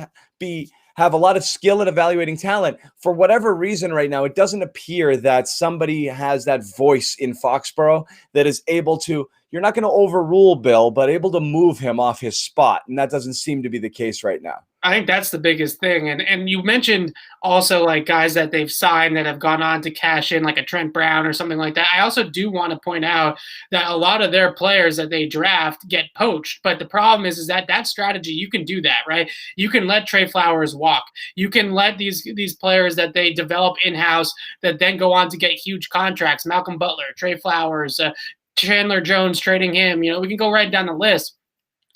Speaker 1: have a lot of skill at evaluating talent, for whatever reason right now, it doesn't appear that somebody has that voice in Foxborough that is able to, you're not going to overrule Bill, but able to move him off his spot. And that doesn't seem to be the case right now.
Speaker 2: I think that's the biggest thing. And you mentioned also like guys that they've signed that have gone on to cash in, like a Trent Brown or something like that. I also do want to point out that a lot of their players that they draft get poached. But the problem is that strategy, you can do that, right? You can let Trey Flowers walk. You can let these players that they develop in-house that then go on to get huge contracts. Malcolm Butler, Trey Flowers, Chandler Jones, trading him. We can go right down the list,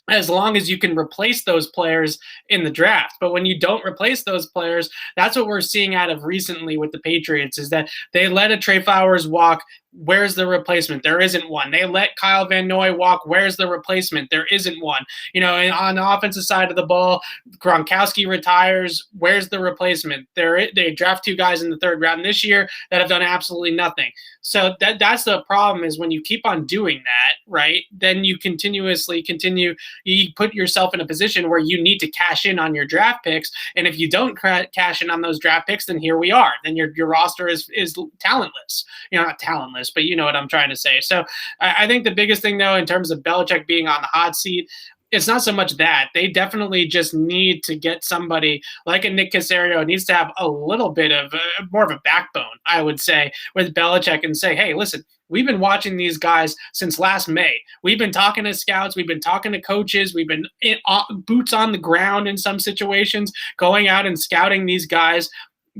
Speaker 2: as long as you can replace those players in the draft. But when you don't replace those players, that's what we're seeing out of recently with the Patriots, is that they let a Trey Flowers walk Where's the replacement? There isn't one. They let Kyle Van Noy walk. Where's the replacement? There isn't one. And on the offensive side of the ball, Gronkowski retires. Where's the replacement? They draft 2 guys in the 3rd round this year that have done absolutely nothing. So that's the problem, is when you keep on doing that, right, then you you put yourself in a position where you need to cash in on your draft picks. And if you don't cash in on those draft picks, then here we are. Then your roster is talentless. Not talentless, but you know what I'm trying to say. So I think the biggest thing, though, in terms of Belichick being on the hot seat, it's not so much that. They definitely just need to get somebody like a Nick Caserio. Needs to have a little bit of more of a backbone, I would say, with Belichick, and say, hey, listen, we've been watching these guys since last May. We've been talking to scouts. We've been talking to coaches. We've been boots on the ground in some situations, going out and scouting these guys.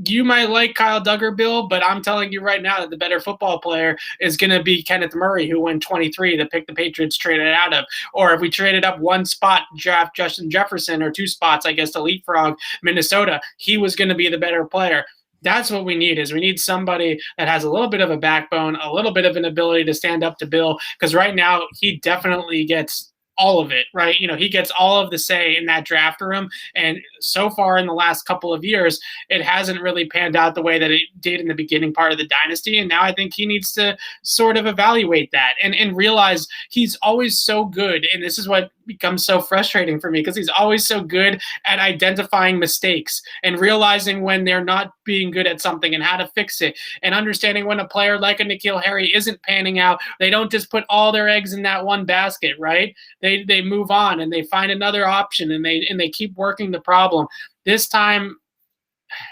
Speaker 2: You might like Kyle Duggar, Bill, but I'm telling you right now that the better football player is going to be Kenneth Murray, who went 23, the pick the Patriots traded out of. Or if we traded up 1 spot, draft Justin Jefferson, or 2 spots, I guess, to leapfrog Minnesota, he was going to be the better player. That's what we need. We need somebody that has a little bit of a backbone, a little bit of an ability to stand up to Bill, because right now he definitely gets all of it, right? He gets all of the say in that draft room. And so far in the last couple of years, it hasn't really panned out the way that it did in the beginning part of the dynasty. And now I think he needs to sort of evaluate that and realize he's always so good. And this is what becomes so frustrating for me, because he's always so good at identifying mistakes and realizing when they're not being good at something and how to fix it, and understanding when a player like a N'Keal Harry isn't panning out. They don't just put all their eggs in that one basket, right? They move on and they find another option, and they keep working the problem. This time,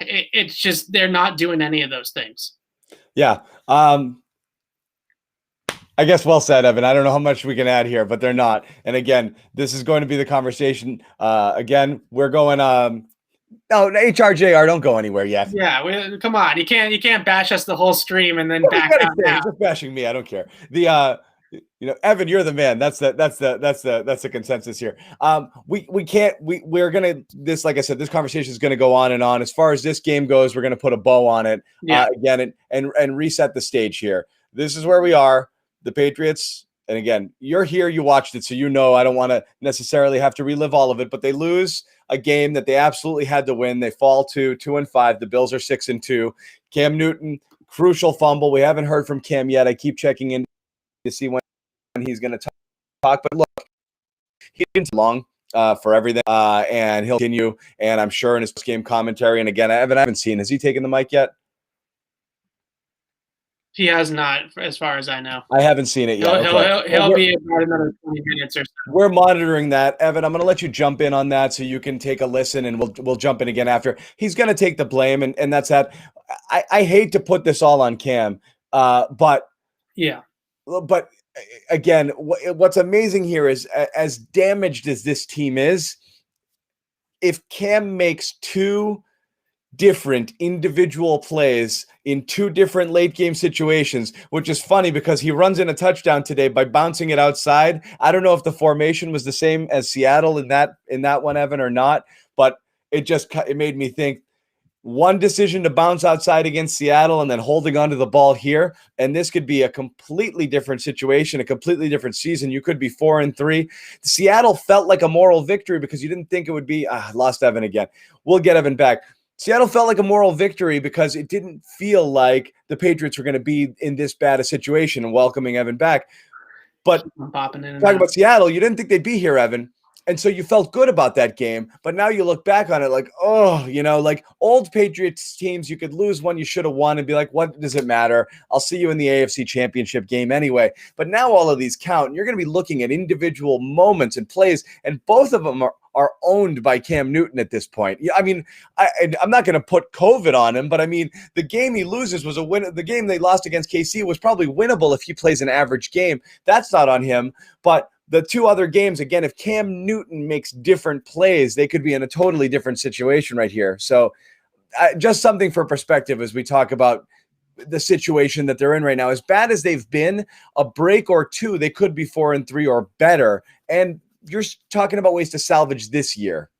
Speaker 2: it's just they're not doing any of those things.
Speaker 1: Yeah. I guess well said, Evan. I don't know how much we can add here, but they're not. And again, this is going to be the conversation. Again, we're going. No, HRJR, don't go anywhere yet.
Speaker 2: Yeah, come on. You can't bash us the whole stream and then back out.
Speaker 1: You're just bashing me. I don't care. Evan, you're the man. That's the consensus here. We're gonna like I said, this conversation is gonna go on and on. As far as this game goes, we're gonna put a bow on it again and reset the stage here. This is where we are. The Patriots, and again, you're here, you watched it, so I don't want to necessarily have to relive all of it, but they lose a game that they absolutely had to win. They fall to 2-5. The Bills are 6-2. Cam Newton, crucial fumble. We haven't heard from Cam yet. I keep checking in to see when he's going to talk, but look, he didn't long for everything, and he'll continue, and I'm sure in his game commentary, and again, Evan, I haven't seen, has he taken the mic yet?
Speaker 2: He has not, as far as I know.
Speaker 1: I haven't seen it yet.
Speaker 2: He'll be about another 20 minutes or so.
Speaker 1: We're monitoring that. Evan, I'm going to let you jump in on that so you can take a listen, and we'll jump in again after. He's going to take the blame, and that's that. I hate to put this all on Cam, but
Speaker 2: yeah.
Speaker 1: But again, what's amazing here is, as damaged as this team is, if Cam makes 2 different individual plays in 2 different late game situations, which is funny because he runs in a touchdown today by bouncing it outside. I don't know if the formation was the same as Seattle in that one, Evan, or not, but it made me think, one decision to bounce outside against Seattle and then holding onto the ball here, and this could be a completely different situation, a completely different season. You could be 4-3. Seattle felt like a moral victory because you didn't think it would be. Lost Evan again. We'll get Evan back. Seattle felt like a moral victory because it didn't feel like the Patriots were going to be in this bad a situation, and welcoming Evan back. But talking about Seattle, you didn't think they'd be here, Evan. And so you felt good about that game, but now you look back on it like, like old Patriots teams, you could lose one you should have won and be like, what does it matter? I'll see you in the AFC Championship game anyway. But now all of these count, and you're going to be looking at individual moments and plays, and both of them are owned by Cam Newton at this point. I mean, I'm not going to put COVID on him, but I mean, the game he loses was a win. The game they lost against KC was probably winnable if he plays an average game. That's not on him, but the 2 other games, again, if Cam Newton makes different plays, they could be in a totally different situation right here. So just something for perspective as we talk about the situation that they're in right now. As bad as they've been, a break or 2, they could be 4-3 or better. And you're talking about ways to salvage this year.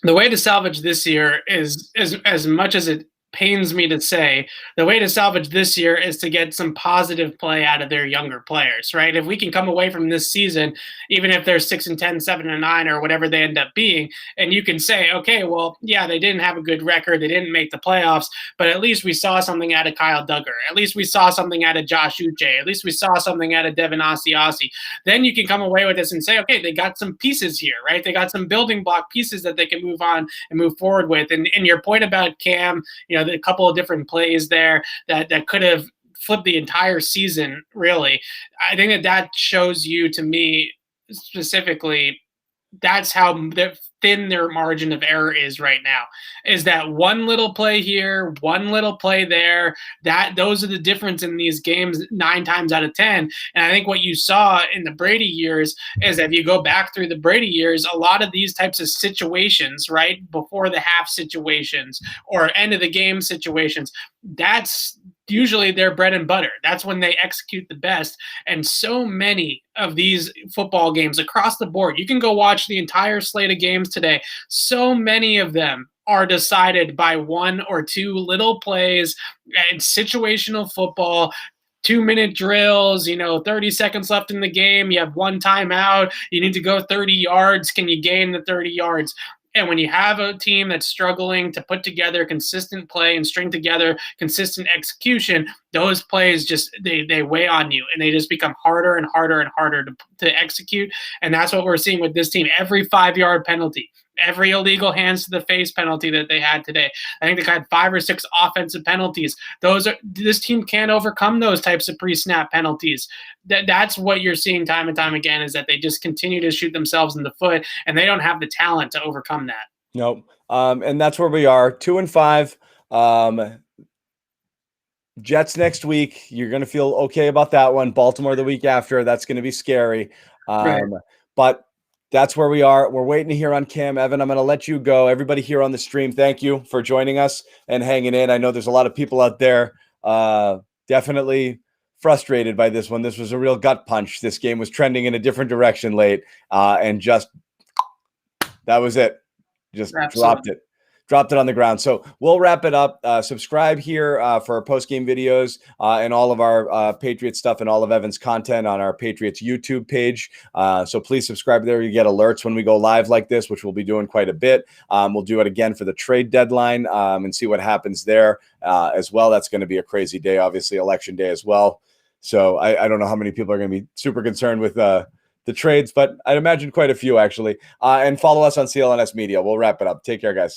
Speaker 2: The way to salvage this year is as much as it pains me to say, the way to salvage this year is to get some positive play out of their younger players, right? If we can come away from this season, even if they're 6-10, 7-9, or whatever they end up being, and you can say, okay, well, yeah, they didn't have a good record, they didn't make the playoffs, but at least we saw something out of Kyle Duggar, at least we saw something out of Josh Uche, at least we saw something out of Devin Asiasi. Then you can come away with this and say, okay, they got some pieces here, right? They got some building block pieces that they can move on and move forward with. And your point about Cam, a couple of different plays there that could have flipped the entire season, really. I think that shows you, to me specifically, that's how thin their margin of error is right now. Is that one little play here, one little play there, those are the difference in these games 9 times out of 10. And I think what you saw in the Brady years is that if you go back through the Brady years, a lot of these types of situations, right, before the half situations or end of the game situations, that's usually their bread and butter. That's when they execute the best. And so many of these football games across the board, you can go watch the entire slate of games today. So many of them are decided by 1 or 2 little plays and situational football. 2-minute drills, 30 seconds left in the game. You have 1 timeout. You need to go 30 yards. Can you gain the 30 yards? And when you have a team that's struggling to put together consistent play and string together consistent execution, those plays just they weigh on you, and they just become harder and harder and harder to execute. And that's what we're seeing with this team. Every 5-yard penalty, every illegal hands to the face penalty that they had today. I think they had 5 or 6 offensive penalties. This team can't overcome those types of pre-snap penalties. That's what you're seeing time and time again, is that they just continue to shoot themselves in the foot, and they don't have the talent to overcome that.
Speaker 1: Nope. And that's where we are, 2-5. Jets next week. You're going to feel okay about that one. Baltimore the week after. That's going to be scary.
Speaker 2: Right.
Speaker 1: But that's where we are. We're waiting to hear on Cam. Evan, I'm going to let you go. Everybody here on the stream, thank you for joining us and hanging in. I know there's a lot of people out there definitely frustrated by this one. This was a real gut punch. This game was trending in a different direction late, and just that was it. Just
Speaker 2: Absolutely.
Speaker 1: dropped it on the ground. So we'll wrap it up. Subscribe here for our post-game videos and all of our Patriots stuff and all of Evan's content on our Patriots YouTube page. So please subscribe there. You get alerts when we go live like this, which we'll be doing quite a bit. We'll do it again for the trade deadline and see what happens there as well. That's going to be a crazy day, obviously, election day as well. So I don't know how many people are going to be super concerned with the trades, but I'd imagine quite a few, actually. And follow us on CLNS Media. We'll wrap it up. Take care, guys.